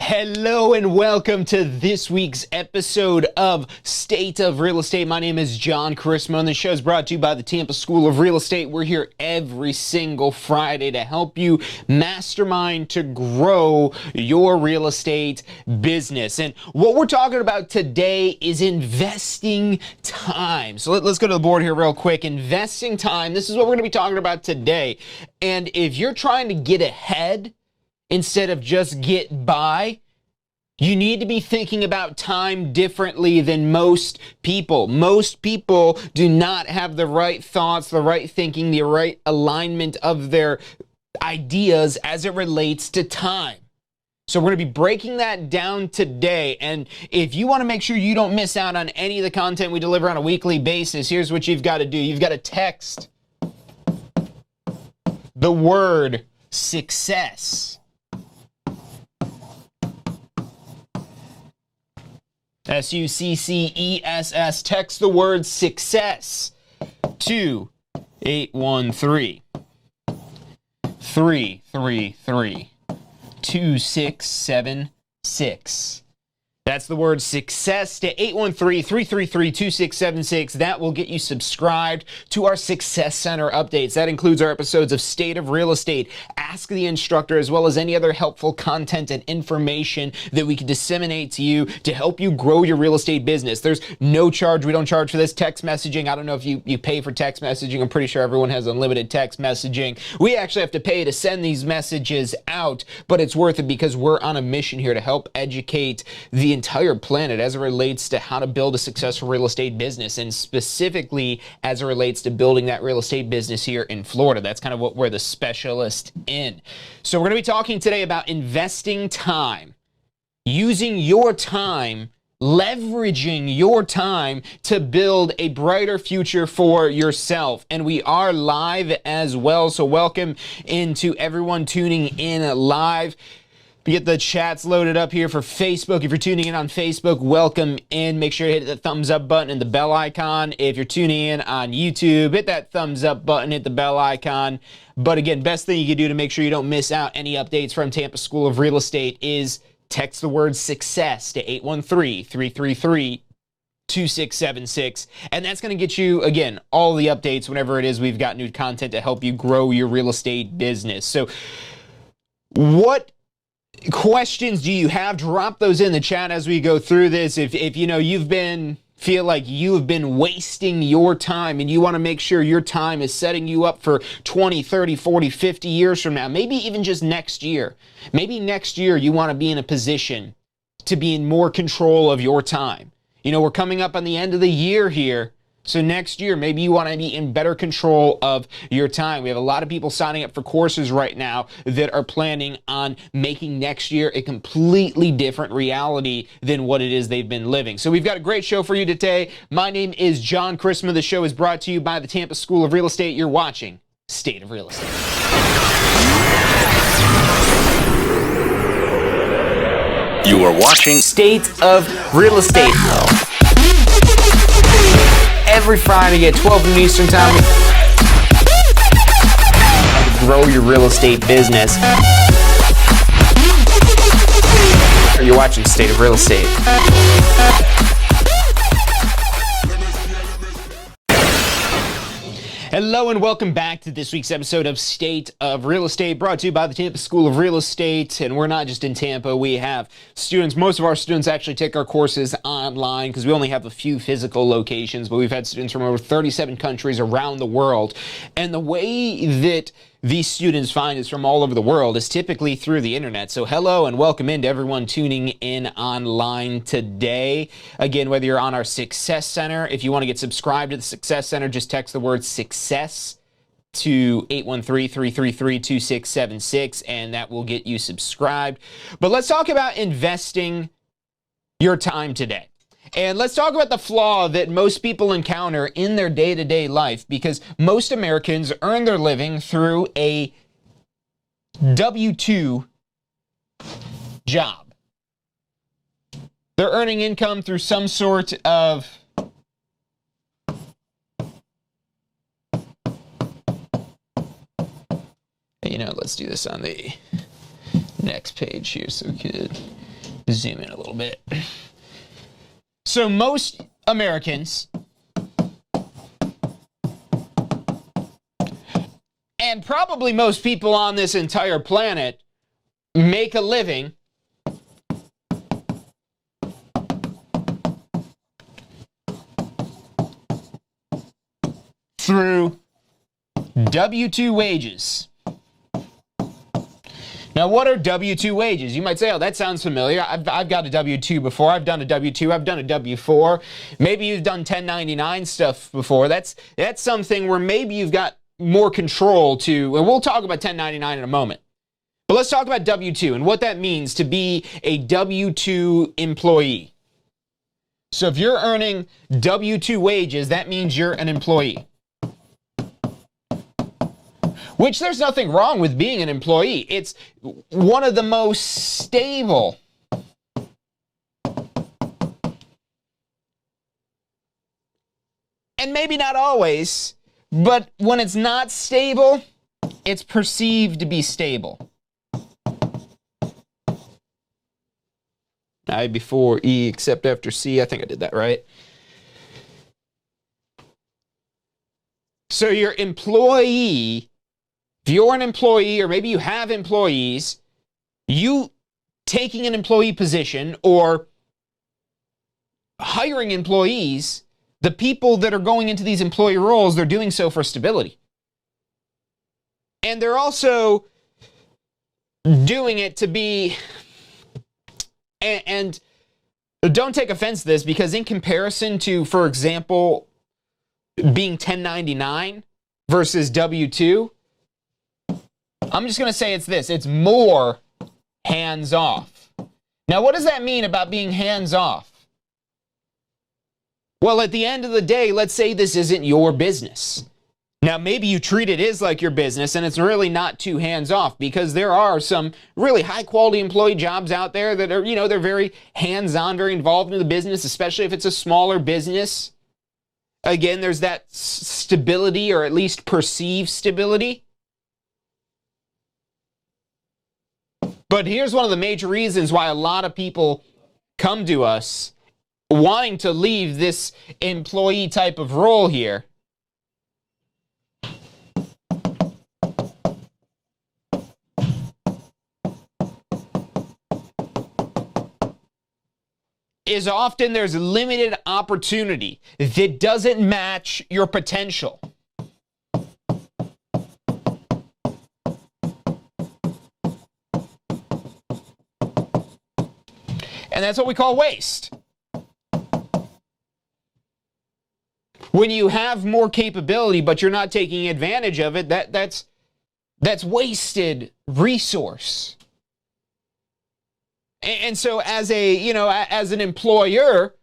Hello and welcome to this week's episode of State of Real Estate. My name is John Charisma, and the show is brought to you by the Tampa School of Real Estate. We're here every single Friday to help you mastermind to grow your real estate business. And what we're talking about today is investing time. So let's go to the board here real quick. Investing time. This is what we're going to be talking about today. And if you're trying to get ahead instead of just get by, you need to be thinking about time differently than most people. Most people do not have the right thoughts, the right thinking, the right alignment of their ideas as it relates to time. So we're going to be breaking that down today. And if you want to make sure you don't miss out on any of the content we deliver on a weekly basis, here's what you've got to do. You've got to text the word success. SUCCESS. Text the word success to 813-333-2676. That's the word success to 813-333-2676. That will get you subscribed to our Success Center updates. That includes our episodes of State of Real Estate, Ask the Instructor, as well as any other helpful content and information that we can disseminate to you to help you grow your real estate business. There's no charge. We don't charge for this. Text messaging. I don't know if you pay for text messaging. I'm pretty sure everyone has unlimited text messaging. We actually have to pay to send these messages out, but it's worth it because we're on a mission here to help educate the entire planet as it relates to how to build a successful real estate business, and specifically as it relates to building that real estate business here in Florida. That's kind of what we're the specialist in. So we're going to be talking today about investing time, using your time, leveraging your time to build a brighter future for yourself. And we are live as well. So welcome into everyone tuning in live. We get the chats loaded up here for Facebook. If you're tuning in on Facebook, welcome in. Make sure to hit the thumbs up button and the bell icon. If you're tuning in on YouTube, hit that thumbs up button, hit the bell icon. But again, best thing you can do to make sure you don't miss out any updates from Tampa School of Real Estate is text the word success to 813-333-2676. And that's going to get you, again, all the updates whenever it is we've got new content to help you grow your real estate business. So what questions do you have? Drop those in the chat as we go through this. If you know feel like you've been wasting your time and you want to make sure your time is setting you up for 20, 30, 40, 50 years from now, maybe even just next year. Maybe next year you want to be in a position to be in more control of your time. You know, we're coming up on the end of the year here. So next year, maybe you want to be in better control of your time. We have a lot of people signing up for courses right now that are planning on making next year a completely different reality than what it is they've been living. So we've got a great show for you today. My name is John Charisma. The show is brought to you by the Tampa School of Real Estate. You're watching State of Real Estate. You are watching State of Real Estate. Every Friday at 12 noon Eastern Time. Grow your real estate business. You're watching State of Real Estate. Hello and welcome back to this week's episode of State of Real Estate, brought to you by the Tampa School of Real Estate. And we're not just in Tampa. We have students. Most of our students actually take our courses online because we only have a few physical locations, but we've had students from over 37 countries around the world. And the way that these students find us from all over the world is typically through the internet. So hello and welcome in to everyone tuning in online today. Again, whether you're on our Success Center, if you want to get subscribed to the Success Center, just text the word success to 813-333-2676 and that will get you subscribed. But let's talk about investing your time today. And let's talk about the flaw that most people encounter in their day-to-day life, because most Americans earn their living through a W-2 job. They're earning income through some sort of let's do this on the next page here so we could zoom in a little bit. So most Americans, and probably most people on this entire planet, make a living through W-2 wages. Now, what are W-2 wages? You might say, oh, that sounds familiar. I've got a W-2 before. I've done a W-2. I've done a W-4. Maybe you've done 1099 stuff before. That's something where maybe you've got more control to, and we'll talk about 1099 in a moment. But let's talk about W-2 and what that means to be a W-2 employee. So if you're earning W-2 wages, that means you're an employee. Which there's nothing wrong with being an employee. It's one of the most stable and maybe not always, but when it's not stable, it's perceived to be stable. I before E except after C. I think I did that right. So your employee, if you're an employee or maybe you have employees, you taking an employee position or hiring employees, the people that are going into these employee roles, they're doing so for stability. And they're also doing it to be, and don't take offense to this, because in comparison to, for example, being 1099 versus W-2, I'm just going to say it's this. It's more hands-off. Now, what does that mean about being hands-off? Well, at the end of the day, let's say this isn't your business. Now, maybe you treat it as like your business and it's really not too hands-off, because there are some really high-quality employee jobs out there that are, they're very hands-on, very involved in the business, especially if it's a smaller business. Again, there's that stability, or at least perceived stability. But here's one of the major reasons why a lot of people come to us wanting to leave this employee type of role here. Is often there's limited opportunity that doesn't match your potential. And that's what we call waste. When you have more capability, but you're not taking advantage of it, that's wasted resource. And so as an employer,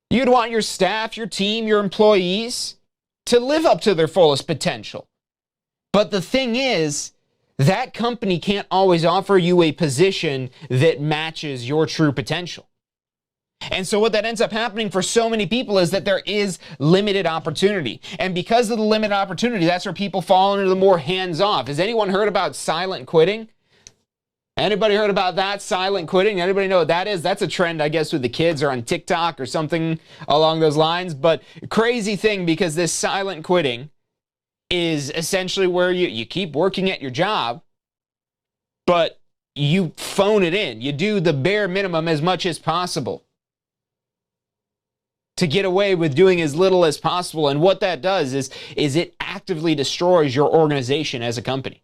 you'd want your staff, your team, your employees to live up to their fullest potential. But the thing is, that company can't always offer you a position that matches your true potential. And so what that ends up happening for so many people is that there is limited opportunity. And because of the limited opportunity, that's where people fall into the more hands-off. Has anyone heard about silent quitting? Anybody heard about that? Silent quitting? Anybody know what that is? That's a trend, I guess, with the kids or on TikTok or something along those lines. But crazy thing, because this silent quitting is essentially where you keep working at your job, but you phone it in. You do the bare minimum as much as possible to get away with doing as little as possible. And what that does is it actively destroys your organization as a company.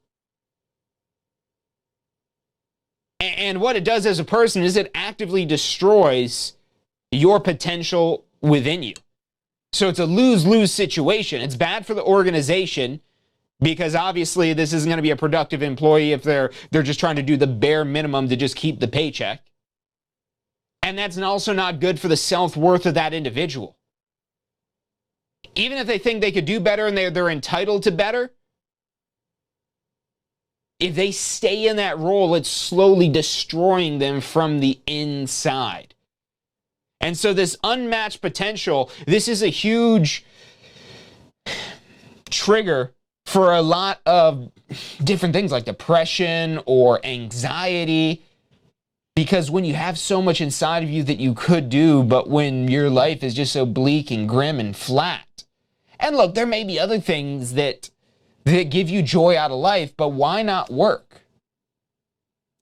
And what it does as a person is it actively destroys your potential within you. So it's a lose-lose situation. It's bad for the organization, because obviously this isn't going to be a productive employee if they're just trying to do the bare minimum to just keep the paycheck. And that's also not good for the self-worth of that individual. Even if they think they could do better and they're entitled to better, if they stay in that role, it's slowly destroying them from the inside. And so this unmatched potential, this is a huge trigger for a lot of different things like depression or anxiety. Because when you have so much inside of you that you could do, but when your life is just so bleak and grim and flat. And look, there may be other things that give you joy out of life, but why not work?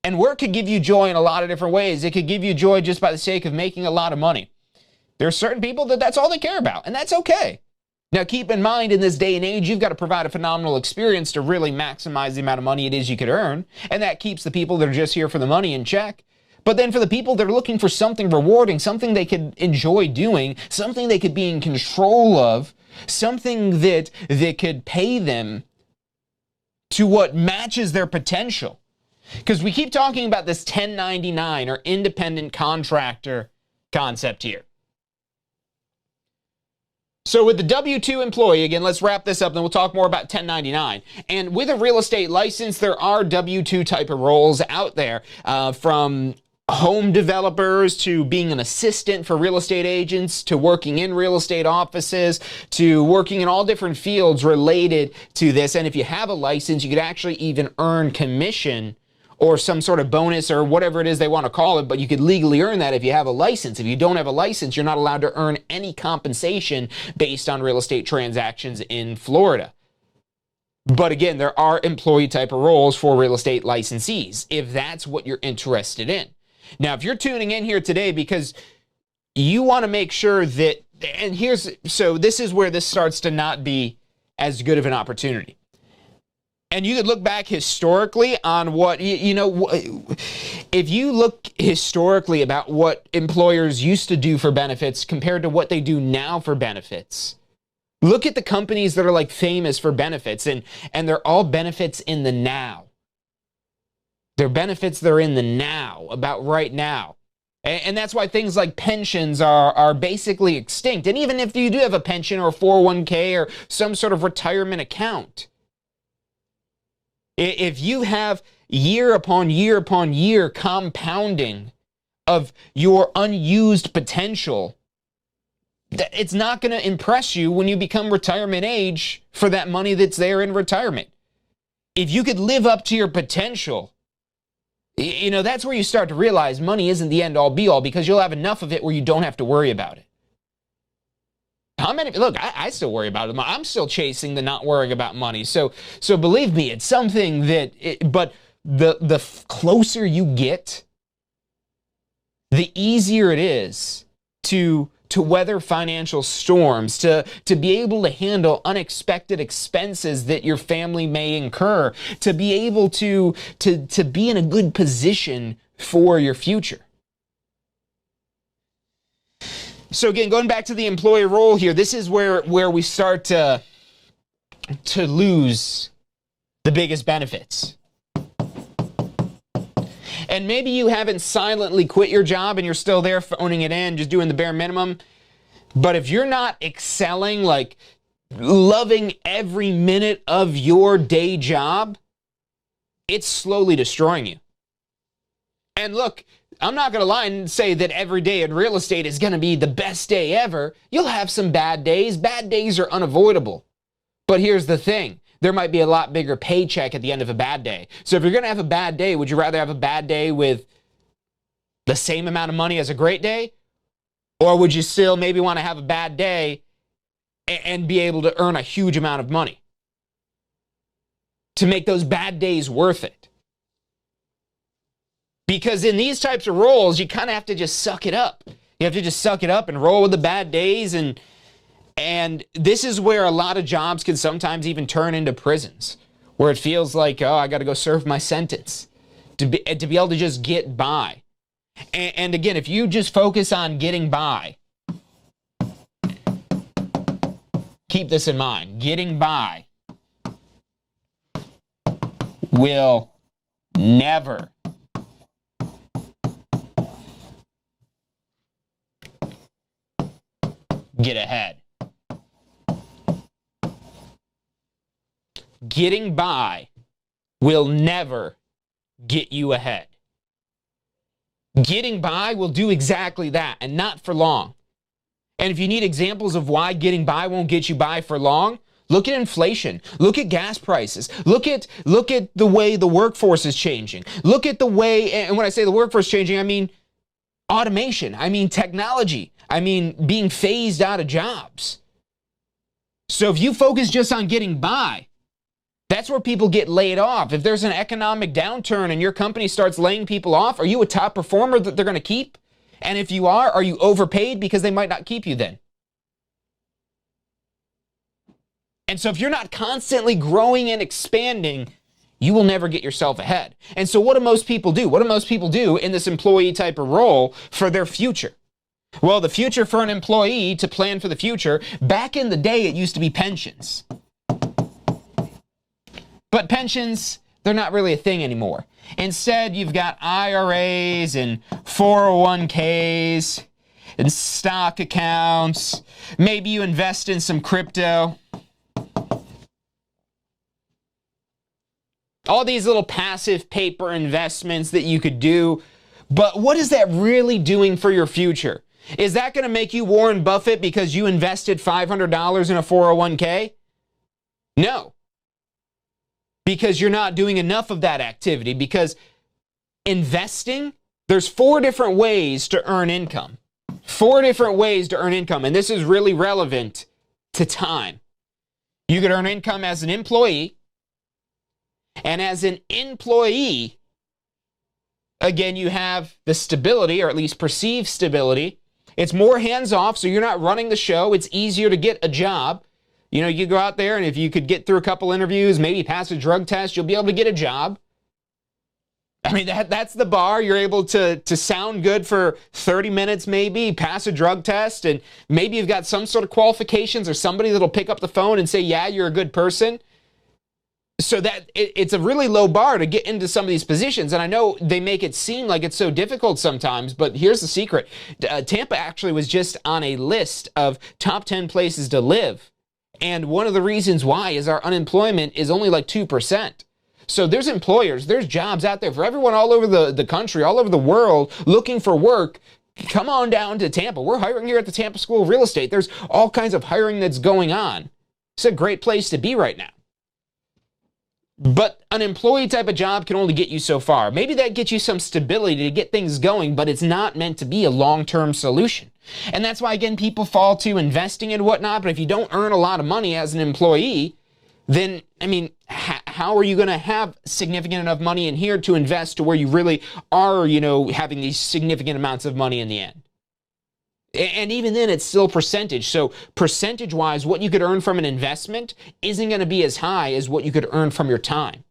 And work could give you joy in a lot of different ways. It could give you joy just by the sake of making a lot of money. There are certain people that that's all they care about, and that's okay. Now, keep in mind, in this day and age, you've got to provide a phenomenal experience to really maximize the amount of money it is you could earn, and that keeps the people that are just here for the money in check. But then for the people that are looking for something rewarding, something they could enjoy doing, something they could be in control of, something that could pay them to what matches their potential. Because we keep talking about this 1099 or independent contractor concept here. So with the W-2 employee, again, let's wrap this up, then we'll talk more about 1099. And with a real estate license, there are W-2 type of roles out there, from home developers to being an assistant for real estate agents, to working in real estate offices, to working in all different fields related to this. And if you have a license, you could actually even earn commission or some sort of bonus or whatever it is they want to call it, but you could legally earn that if you have a license. If you don't have a license, you're not allowed to earn any compensation based on real estate transactions in Florida. But again, there are employee type of roles for real estate licensees, if that's what you're interested in. Now, if you're tuning in here today because you want to make sure that, so this is where this starts to not be as good of an opportunity. And you could look back historically on what, if you look historically about what employers used to do for benefits compared to what they do now for benefits, look at the companies that are like famous for benefits, and they're all benefits in the now. They're benefits that are in the now, about right now. And that's why things like pensions are basically extinct. And even if you do have a pension or a 401k or some sort of retirement account, if you have year upon year upon year compounding of your unused potential, it's not going to impress you when you become retirement age for that money that's there in retirement. If you could live up to your potential, that's where you start to realize money isn't the end all be all, because you'll have enough of it where you don't have to worry about it. Look, I still worry about it. I'm still chasing the not worrying about money. So believe me, it's something but the closer you get, the easier it is to weather financial storms, to be able to handle unexpected expenses that your family may incur, to be able to be in a good position for your future. So again, going back to the employee role here, this is where we start to lose the biggest benefits. And maybe you haven't silently quit your job and you're still there phoning it in, just doing the bare minimum. But if you're not excelling, like loving every minute of your day job, it's slowly destroying you. And look, I'm not going to lie and say that every day in real estate is going to be the best day ever. You'll have some bad days. Bad days are unavoidable. But here's the thing. There might be a lot bigger paycheck at the end of a bad day. So if you're going to have a bad day, would you rather have a bad day with the same amount of money as a great day? Or would you still maybe want to have a bad day and be able to earn a huge amount of money to make those bad days worth it? Because in these types of roles, you kind of have to just suck it up. You have to just suck it up and roll with the bad days. And this is where a lot of jobs can sometimes even turn into prisons, where it feels like, I got to go serve my sentence to be able to just get by. And again, if you just focus on getting by, keep this in mind. Getting by will never get ahead. Getting by will never get you ahead. Getting by will do exactly that, and not for long. And if you need examples of why getting by won't get you by for long, Look at inflation. Look at gas prices. Look at the way the workforce is changing. Look at the way, and when I say the workforce changing, I mean automation. I mean technology. I mean being phased out of jobs. So if you focus just on getting by, that's where people get laid off. If there's an economic downturn and your company starts laying people off, are you a top performer that they're going to keep? And if you are you overpaid because they might not keep you then? And so if you're not constantly growing and expanding, you will never get yourself ahead. And so what do most people do? What do most people do in this employee type of role for their future? Well, the future for an employee, to plan for the future, back in the day, it used to be pensions. But pensions, they're not really a thing anymore. Instead, you've got IRAs and 401ks and stock accounts. Maybe you invest in some crypto. All these little passive paper investments that you could do. But what is that really doing for your future? Is that going to make you Warren Buffett because you invested $500 in a 401k? No. Because you're not doing enough of that activity. Because investing, there's 4 different ways to earn income. 4 different ways to earn income. And this is really relevant to time. You could earn income as an employee. And as an employee, again, you have the stability, or at least perceived stability. It's more hands-off, so you're not running the show. It's easier to get a job. You know, you go out there, and if you could get through a couple interviews, maybe pass a drug test, you'll be able to get a job. I mean, that's the bar. You're able to sound good for 30 minutes maybe, pass a drug test, and maybe you've got some sort of qualifications or somebody that'll pick up the phone and say, yeah, you're a good person. So that it's a really low bar to get into some of these positions. And I know they make it seem like it's so difficult sometimes, but here's the secret. Tampa actually was just on a list of top 10 places to live. And one of the reasons why is our unemployment is only like 2%. So there's employers, there's jobs out there for everyone all over the country, all over the world looking for work. Come on down to Tampa. We're hiring here at the Tampa School of Real Estate. There's all kinds of hiring that's going on. It's a great place to be right now. But an employee type of job can only get you so far. Maybe that gets you some stability to get things going, but it's not meant to be a long-term solution. And that's why, again, people fall to investing and whatnot. But if you don't earn a lot of money as an employee, then, I mean, how are you going to have significant enough money in here to invest to where you really are, you know, having these significant amounts of money in the end? And even then, it's still percentage. So percentage-wise, what you could earn from an investment isn't going to be as high as what you could earn from your time.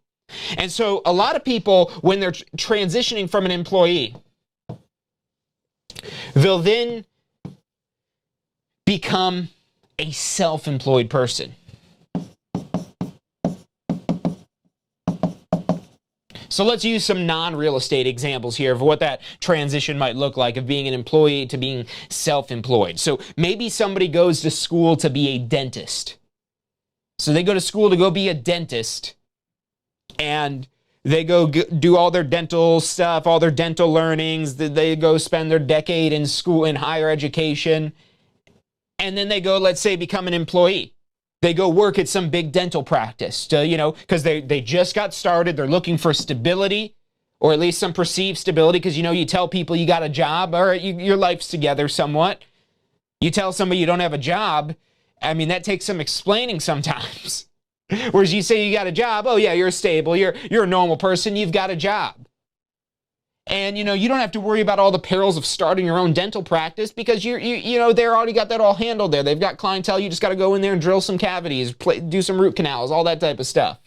And so a lot of people, when they're transitioning from an employee, they'll then become a self-employed person. So let's use some non-real estate examples here of what that transition might look like of being an employee to being self-employed. So maybe somebody goes to school to be a dentist. So they go to school to go be a dentist, and they go do all their dental stuff, all their dental learnings. They go spend their decade in school, in higher education, and then they go, let's say, become an employee. They go work at some big dental practice, because they just got started. They're looking for stability, or at least some perceived stability, because, you tell people you got a job, all right, your life's together somewhat. You tell somebody you don't have a job, I mean, that takes some explaining sometimes. Whereas you say you got a job, oh yeah, you're stable, you're a normal person, you've got a job. And, you don't have to worry about all the perils of starting your own dental practice because they're already got that all handled there. They've got clientele. You just got to go in there and drill some cavities, do some root canals, all that type of stuff.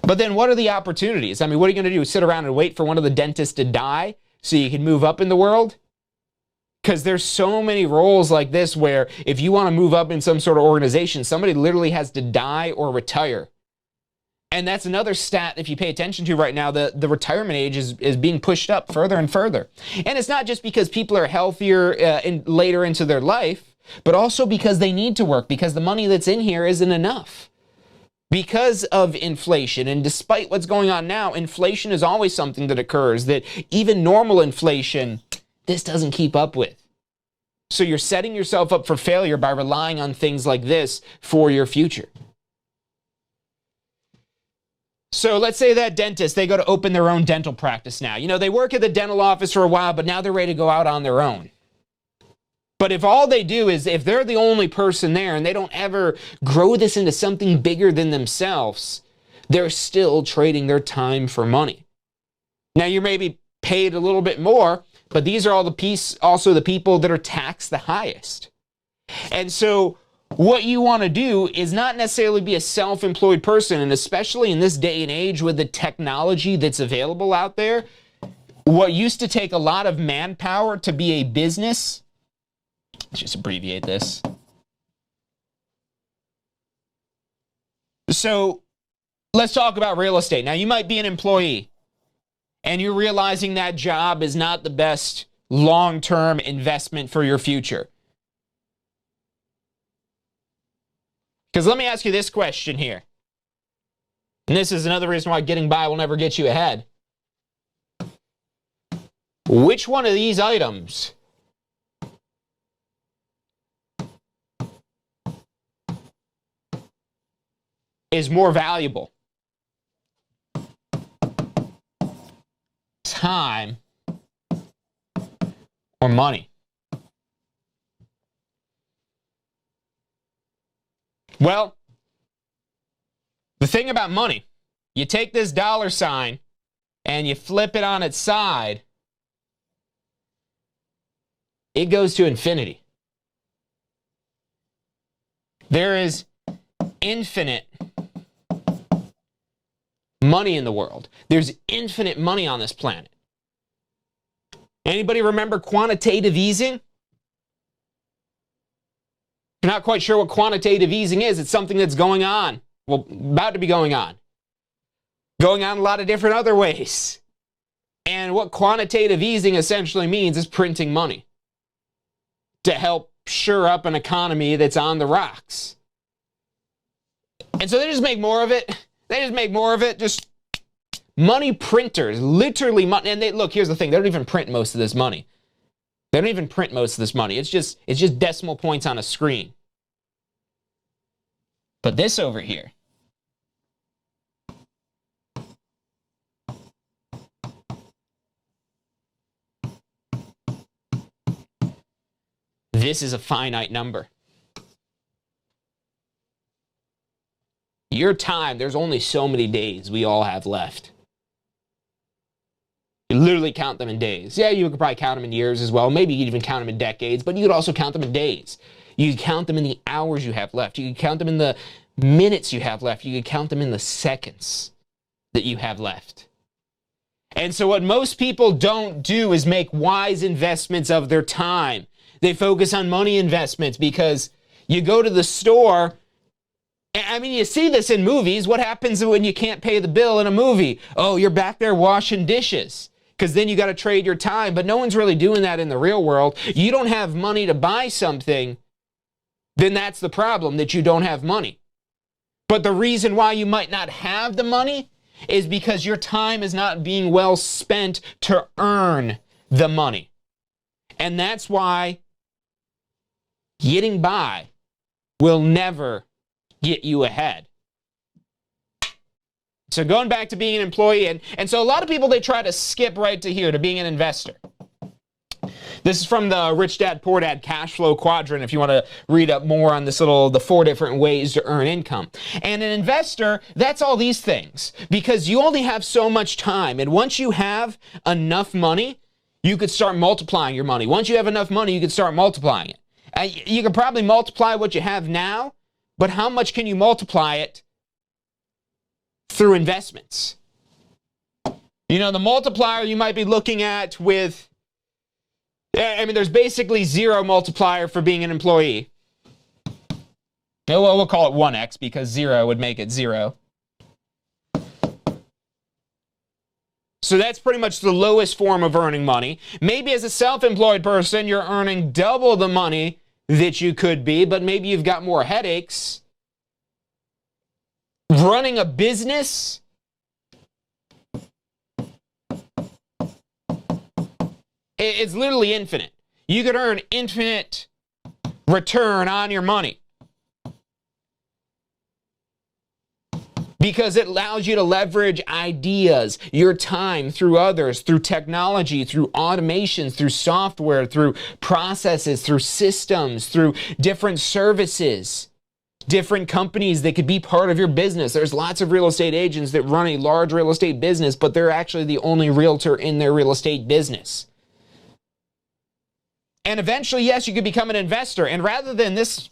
But then what are the opportunities? I mean, what are you going to do? Sit around and wait for one of the dentists to die so you can move up in the world? Because there's so many roles like this where if you want to move up in some sort of organization, somebody literally has to die or retire. And that's another stat, if you pay attention to right now, the retirement age is being pushed up further and further. And it's not just because people are healthier later into their life, but also because they need to work, because the money that's in here isn't enough. Because of inflation, and despite what's going on now, inflation is always something that occurs that even normal inflation, this doesn't keep up with. So you're setting yourself up for failure by relying on things like this for your future. So let's say that dentist, they go to open their own dental practice now. You know, they work at the dental office for a while, but now they're ready to go out on their own. But if all they do is, if they're the only person there and they don't ever grow this into something bigger than themselves, they're still trading their time for money. Now, you may be paid a little bit more, but these are also the people that are taxed the highest. And so what you want to do is not necessarily be a self-employed person, and especially in this day and age with the technology that's available out there, what used to take a lot of manpower to be a business, let's just abbreviate this. So let's talk about real estate. Now, you might be an employee and you're realizing that job is not the best long-term investment for your future. Because let me ask you this question here. And this is another reason why getting by will never get you ahead. Which one of these items is more valuable? Time or money? Well, the thing about money, you take this dollar sign and you flip it on its side, it goes to infinity. There is infinite money in the world. There's infinite money on this planet. Anybody remember quantitative easing? If you're not quite sure what quantitative easing is, it's something that's going on. Well, about to be going on. Going on a lot of different other ways. And what quantitative easing essentially means is printing money to help shore up an economy that's on the rocks. And so they just make more of it. Just money printers, literally money. And look, here's the thing. They don't even print most of this money. It's just decimal points on a screen. But this over here, this is a finite number. Your time, there's only so many days we all have left. You literally count them in days. Yeah, you could probably count them in years as well. Maybe you'd even count them in decades, but you could also count them in days. You could count them in the hours you have left. You could count them in the minutes you have left. You could count them in the seconds that you have left. And so what most people don't do is make wise investments of their time. They focus on money investments because you go to the store. I mean, you see this in movies. What happens when you can't pay the bill in a movie? Oh, you're back there washing dishes because then you got to trade your time. But no one's really doing that in the real world. You don't have money to buy something, then that's the problem, that you don't have money. But the reason why you might not have the money is because your time is not being well spent to earn the money. And that's why getting by will never get you ahead. So going back to being an employee, and so a lot of people, they try to skip right to here, to being an investor. This is from the Rich Dad, Poor Dad cash flow quadrant if you want to read up more on this the 4 different ways to earn income. And an investor, that's all these things, because you only have so much time. And once you have enough money, you could start multiplying your money. Once you have enough money, you could start multiplying it. You could probably multiply what you have now, but how much can you multiply it through investments? You know, the multiplier you might be looking at with, there's basically zero multiplier for being an employee. We'll call it 1x because 0 would make it 0. So that's pretty much the lowest form of earning money. Maybe as a self-employed person, you're earning double the money that you could be, but maybe you've got more headaches. Running a business, it's literally infinite. You could earn infinite return on your money. because it allows you to leverage ideas, your time through others, through technology, through automations, through software, through processes, through systems, through different services, different companies that could be part of your business. There's lots of real estate agents that run a large real estate business, but they're actually the only realtor in their real estate business. And eventually, yes, you could become an investor. And rather than this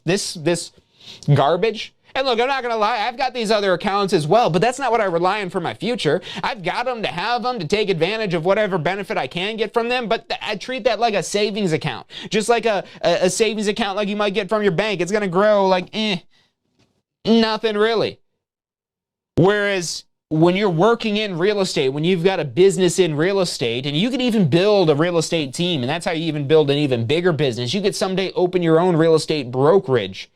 garbage, and look, I'm not going to lie, I've got these other accounts as well, but that's not what I rely on for my future. I've got them to have them, to take advantage of whatever benefit I can get from them, but I treat that like a savings account. Just like a savings account like you might get from your bank. It's going to grow like, nothing really. Whereas when you're working in real estate, when you've got a business in real estate, and you can even build a real estate team, and that's how you even build an even bigger business. You could someday open your own real estate brokerage.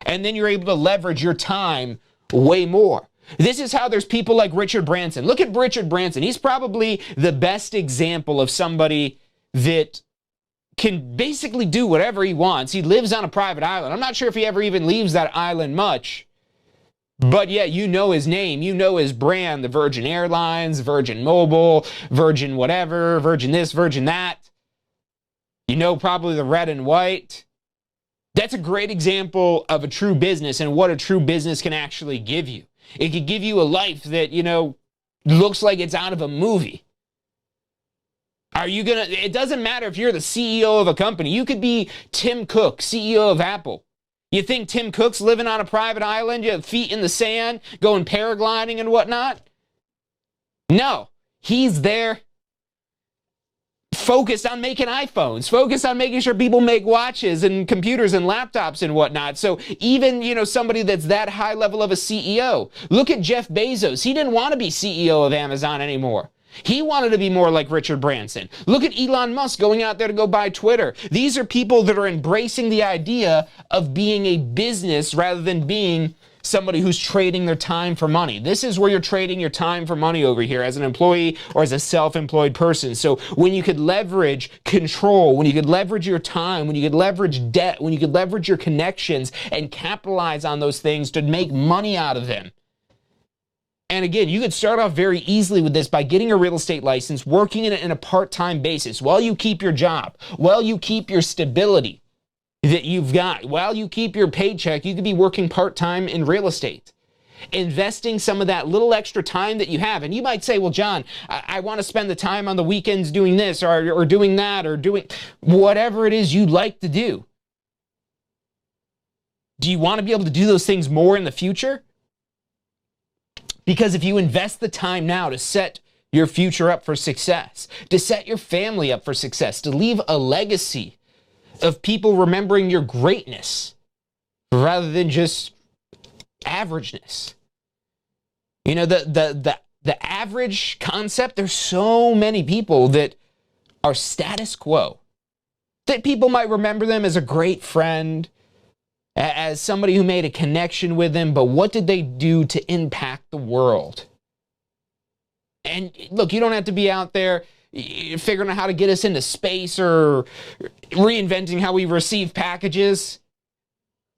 And then you're able to leverage your time way more. This is how there's people like Richard Branson. Look at Richard Branson. He's probably the best example of somebody that can basically do whatever he wants. He lives on a private island. I'm not sure if he ever even leaves that island much. But yeah, you know his name. You know his brand, the Virgin Airlines, Virgin Mobile, Virgin whatever, Virgin this, Virgin that. You know probably the red and white. That's a great example of a true business and what a true business can actually give you. It could give you a life that, looks like it's out of a movie. It doesn't matter if you're the CEO of a company. You could be Tim Cook, CEO of Apple. You think Tim Cook's living on a private island, you have feet in the sand, going paragliding and whatnot? No, he's there focused on making iPhones, focused on making sure people make watches and computers and laptops and whatnot. So even, somebody that's that high level of a CEO, look at Jeff Bezos. He didn't want to be CEO of Amazon anymore. He wanted to be more like Richard Branson. Look at Elon Musk going out there to go buy Twitter. These are people that are embracing the idea of being a business rather than being somebody who's trading their time for money. This is where you're trading your time for money over here as an employee or as a self-employed person. So when you could leverage control, when you could leverage your time, when you could leverage debt, when you could leverage your connections and capitalize on those things to make money out of them. And again, you could start off very easily with this by getting a real estate license, working in it in a part-time basis while you keep your job, while you keep your stability that you've got. While you keep your paycheck, you could be working part-time in real estate, investing some of that little extra time that you have. And you might say, well, John, I want to spend the time on the weekends doing this or doing that or doing whatever it is you'd like to do. Do you want to be able to do those things more in the future? Because if you invest the time now to set your future up for success, to set your family up for success, to leave a legacy of people remembering your greatness rather than just averageness. The average concept, there's so many people that are status quo, that people might remember them as a great friend, as somebody who made a connection with them, but what did they do to impact the world? And look, you don't have to be out there figuring out how to get us into space or reinventing how we receive packages.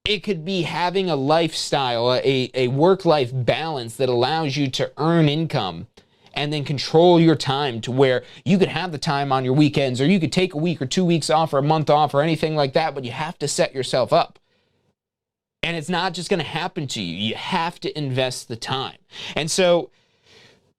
It could be having a lifestyle, a work-life balance that allows you to earn income and then control your time to where you could have the time on your weekends, or you could take a week or 2 weeks off or a month off or anything like that, but you have to set yourself up. And it's not just going to happen to you. You have to invest the time. And so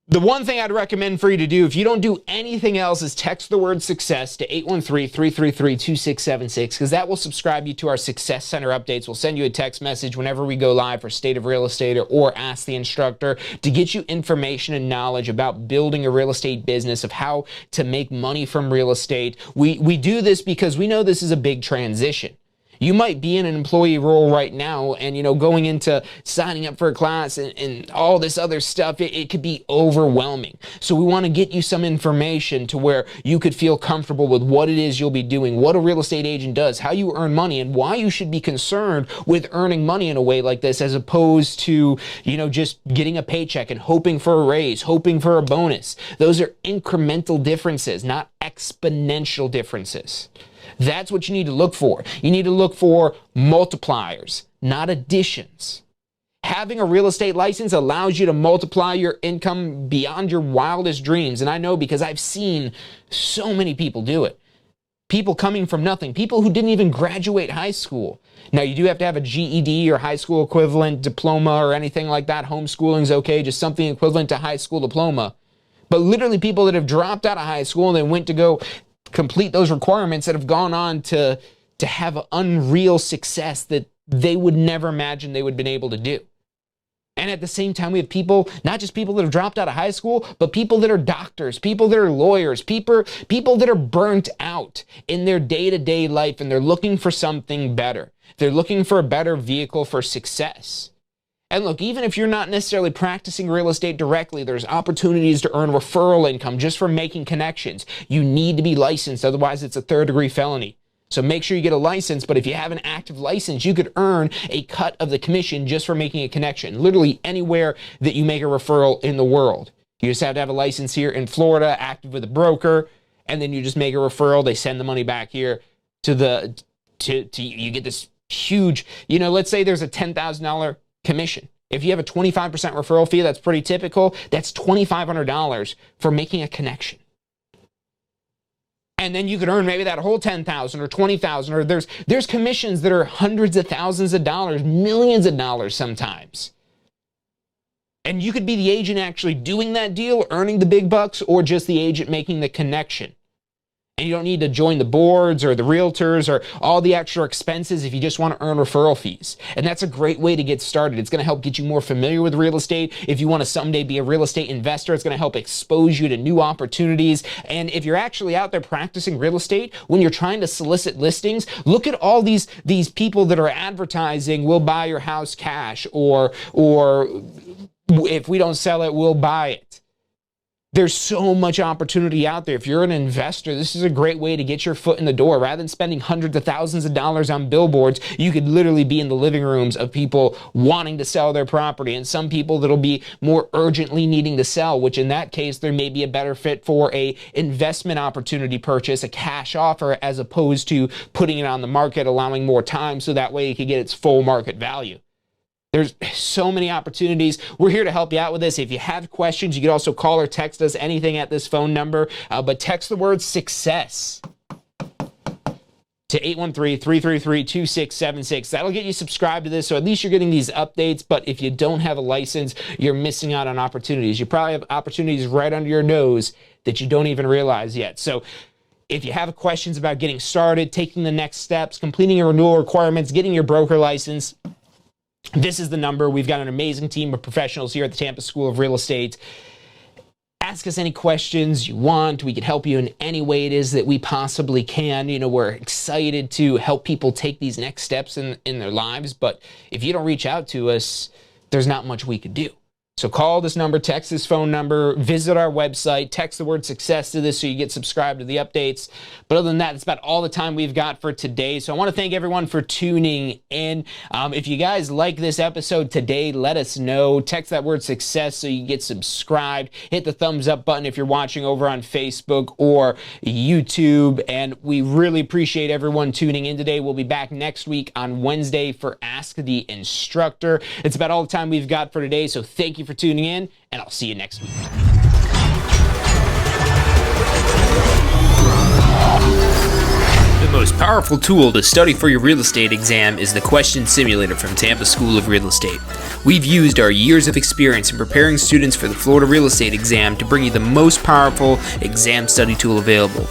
the one thing I'd recommend for you to do, if you don't do anything else, is text the word success to 813-333-2676, because that will subscribe you to our Success Center updates. We'll send you a text message whenever we go live for State of Real Estate or Ask the Instructor to get you information and knowledge about building a real estate business, of how to make money from real estate. We do this because we know this is a big transition. You might be in an employee role right now and, going into signing up for a class and all this other stuff, it could be overwhelming. So we want to get you some information to where you could feel comfortable with what it is you'll be doing, what a real estate agent does, how you earn money, and why you should be concerned with earning money in a way like this, as opposed to, just getting a paycheck and hoping for a raise, hoping for a bonus. Those are incremental differences, not exponential differences. That's what you need to look for. You need to look for multipliers, not additions. having a real estate license allows you to multiply your income beyond your wildest dreams. And I know because I've seen so many people do it. People coming from nothing, people who didn't even graduate high school. Now, you do have to have a GED or high school equivalent diploma or anything like that. Homeschooling's okay, just something equivalent to high school diploma. But literally people that have dropped out of high school and then went to go complete those requirements that have gone on to have unreal success that they would never imagine they would have been able to do. And at the same time, we have people, not just people that have dropped out of high school, but people that are doctors, people that are lawyers, people that are burnt out in their day-to-day life, and they're looking for something better. They're looking for a better vehicle for success. And look, even if you're not necessarily practicing real estate directly, there's opportunities to earn referral income just from making connections. You need to be licensed, otherwise it's a third-degree felony. So make sure you get a license, but if you have an active license, you could earn a cut of the commission just for making a connection, literally anywhere that you make a referral in the world. You just have to have a license here in Florida, active with a broker, and then you just make a referral. They send the money back here to you get this huge, let's say there's a $10,000 commission. If you have a 25% referral fee, that's pretty typical. That's $2,500 for making a connection. And then you could earn maybe that whole $10,000 or $20,000, or there's commissions that are hundreds of thousands of dollars, millions of dollars sometimes. And you could be the agent actually doing that deal, earning the big bucks, or just the agent making the connection. And you don't need to join the boards or the realtors or all the extra expenses if you just want to earn referral fees. And that's a great way to get started. It's going to help get you more familiar with real estate. If you want to someday be a real estate investor, it's going to help expose you to new opportunities. And if you're actually out there practicing real estate, when you're trying to solicit listings, look at all these people that are advertising, "We'll buy your house cash," or "If we don't sell it, we'll buy it." There's so much opportunity out there. If you're an investor, this is a great way to get your foot in the door. Rather than spending hundreds of thousands of dollars on billboards, you could literally be in the living rooms of people wanting to sell their property, and some people that'll be more urgently needing to sell, which in that case, there may be a better fit for a investment opportunity purchase, a cash offer, as opposed to putting it on the market, allowing more time so that way it could get its full market value. There's so many opportunities. We're here to help you out with this. If you have questions, you can also call or text us anything at this phone number, but text the word SUCCESS to 813-333-2676. That'll get you subscribed to this, so at least you're getting these updates. But if you don't have a license, you're missing out on opportunities. You probably have opportunities right under your nose that you don't even realize yet. So if you have questions about getting started, taking the next steps, completing your renewal requirements, getting your broker license, this is the number. We've got an amazing team of professionals here at the Tampa School of Real Estate. Ask us any questions you want. We can help you in any way it is that we possibly can. We're excited to help people take these next steps in their lives. But if you don't reach out to us, there's not much we could do. So call this number, text this phone number, visit our website, text the word SUCCESS to this so you get subscribed to the updates. But other than that, it's about all the time we've got for today. So I want to thank everyone for tuning in. If you guys like this episode today, let us know. Text that word SUCCESS so you get subscribed. Hit the thumbs up button if you're watching over on Facebook or YouTube. And we really appreciate everyone tuning in today. We'll be back next week on Wednesday for Ask the Instructor. It's about all the time we've got for today. So thank you for tuning in, and I'll see you next week. The most powerful tool to study for your real estate exam is the Question Simulator from Tampa School of Real Estate. We've used our years of experience in preparing students for the Florida real estate exam to bring you the most powerful exam study tool available.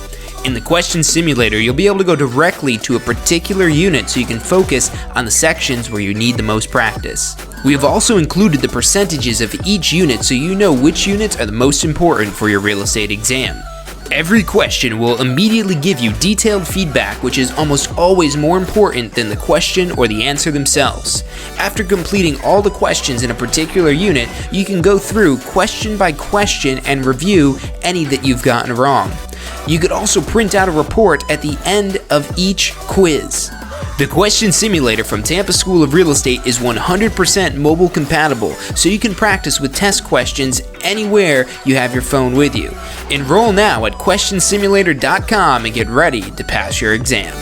In the Question Simulator, you'll be able to go directly to a particular unit so you can focus on the sections where you need the most practice. We have also included the percentages of each unit so you know which units are the most important for your real estate exam. Every question will immediately give you detailed feedback, which is almost always more important than the question or the answer themselves. After completing all the questions in a particular unit, you can go through question by question and review any that you've gotten wrong. You could also print out a report at the end of each quiz. The Question Simulator from Tampa School of Real Estate is 100% mobile compatible, so you can practice with test questions anywhere you have your phone with you. Enroll now at questionsimulator.com and get ready to pass your exam.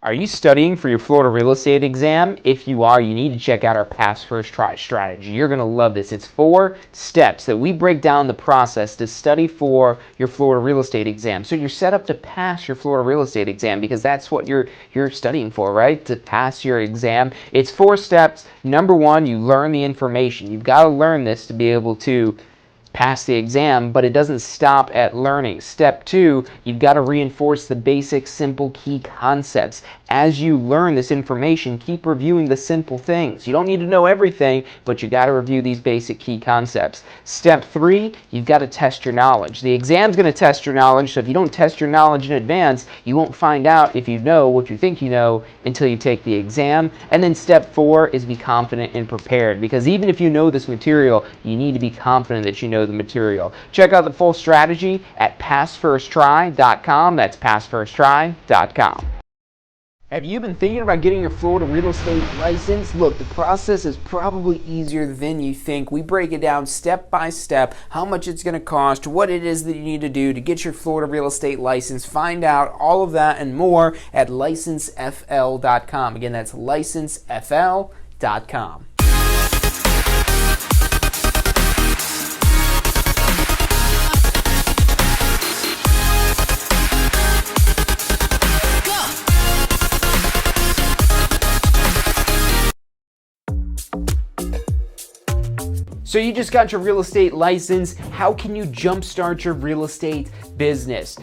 Are you studying for your Florida real estate exam? If you are, you need to check out our Pass First Try strategy. You're going to love this. It's 4 steps that we break down the process to study for your Florida real estate exam. So you're set up to pass your Florida real estate exam because that's what you're studying for, right? To pass your exam. It's 4 steps. Number 1, you learn the information. You've got to learn this to be able to pass the exam, but it doesn't stop at learning. Step 2, you've got to reinforce the basic, simple, key concepts. As you learn this information, keep reviewing the simple things. You don't need to know everything, but you got to review these basic key concepts. Step 3, you've got to test your knowledge. The exam's going to test your knowledge, so if you don't test your knowledge in advance, you won't find out if you know what you think you know until you take the exam. And then step 4 is be confident and prepared, because even if you know this material, you need to be confident that you know the material. Check out the full strategy at passfirsttry.com. That's passfirsttry.com. Have you been thinking about getting your Florida real estate license? Look, the process is probably easier than you think. We break it down step by step, how much it's going to cost, what it is that you need to do to get your Florida real estate license. Find out all of that and more at licensefl.com. Again, that's licensefl.com. So you just got your real estate license. How can you jumpstart your real estate business?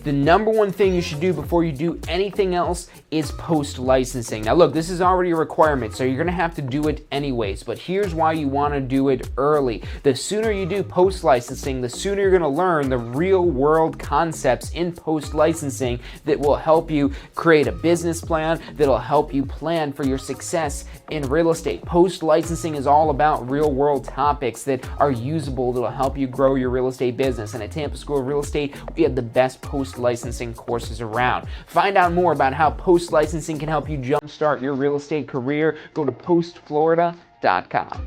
The number one thing you should do before you do anything else is post-licensing. Now look, this is already a requirement, so you're gonna have to do it anyways, but here's why you wanna do it early. The sooner you do post-licensing, the sooner you're gonna learn the real-world concepts in post-licensing that will help you create a business plan, that'll help you plan for your success in real estate. Post-licensing is all about real-world topics that are usable, that'll help you grow your real estate business. And at Tampa School of Real Estate, we have the best post-licensing courses around. Find out more about how post-licensing can help you jumpstart your real estate career. Go to postflorida.com.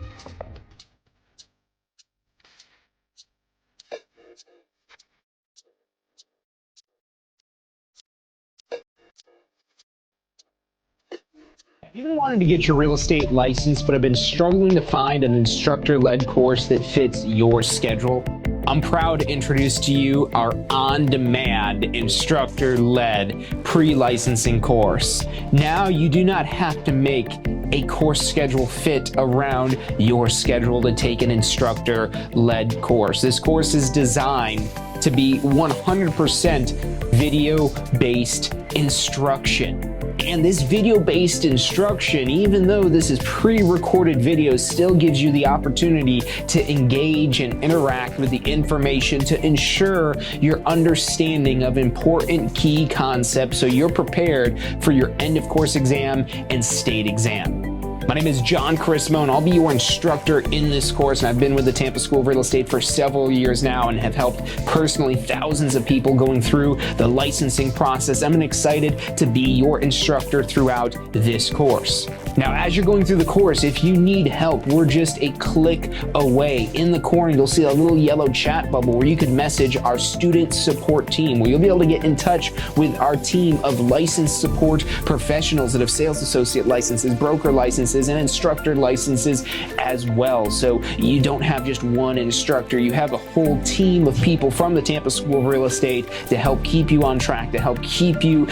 Have you been wanting to get your real estate license but have been struggling to find an instructor-led course that fits your schedule? I'm proud to introduce to you our on-demand instructor-led pre-licensing course. Now you do not have to make a course schedule fit around your schedule to take an instructor-led course. This course is designed to be 100% video-based instruction. And this video-based instruction, even though this is pre-recorded video, still gives you the opportunity to engage and interact with the information to ensure your understanding of important key concepts so you're prepared for your end of course exam and state exam. My name is John Chrismo, and I'll be your instructor in this course, and I've been with the Tampa School of Real Estate for several years now and have helped personally thousands of people going through the licensing process. I'm excited to be your instructor throughout this course. Now, as you're going through the course, if you need help, we're just a click away. In the corner, you'll see a little yellow chat bubble where you can message our student support team, where you'll be able to get in touch with our team of licensed support professionals that have sales associate licenses, broker licenses, and instructor licenses as well. So you don't have just one instructor, you have a whole team of people from the Tampa School of Real Estate to help keep you on track, to help keep you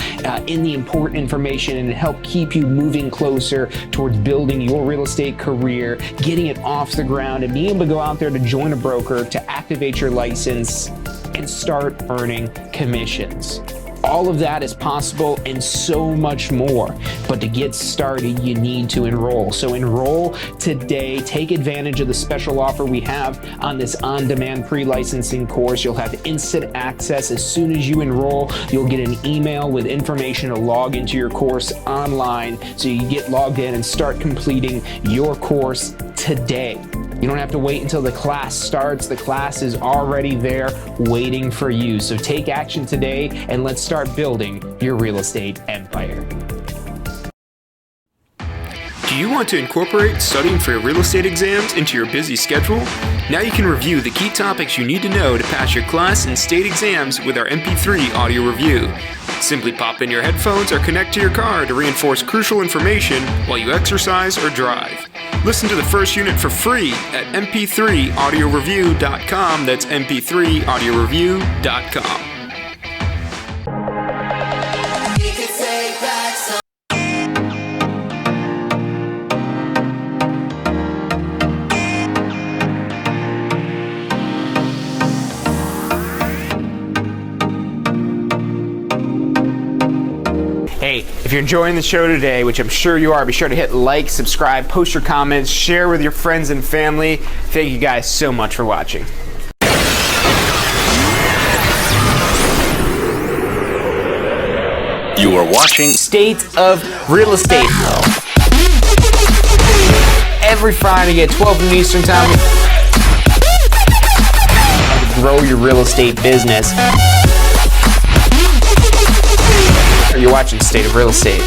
in the important information, and to help keep you moving closer towards building your real estate career, getting it off the ground, and being able to go out there to join a broker, to activate your license, and start earning commissions. All of that is possible and so much more. But to get started, you need to enroll. So enroll today. Take advantage of the special offer we have on this on-demand pre-licensing course. You'll have instant access as soon as you enroll. You'll get an email with information to log into your course online so you get logged in and start completing your course today. You don't have to wait until the class starts. The class is already there waiting for you. So take action today and let's start building your real estate empire. Do you want to incorporate studying for your real estate exams into your busy schedule? Now you can review the key topics you need to know to pass your class and state exams with our MP3 audio review. Simply pop in your headphones or connect to your car to reinforce crucial information while you exercise or drive. Listen to the first unit for free at mp3audioreview.com. That's mp3audioreview.com. Hey, if you're enjoying the show today, which I'm sure you are, be sure to hit like, subscribe, post your comments, share with your friends and family. Thank you guys so much for watching. You are watching State of Real Estate. Every Friday at 12 noon Eastern Time. Grow your real estate business. You're watching State of Real Estate.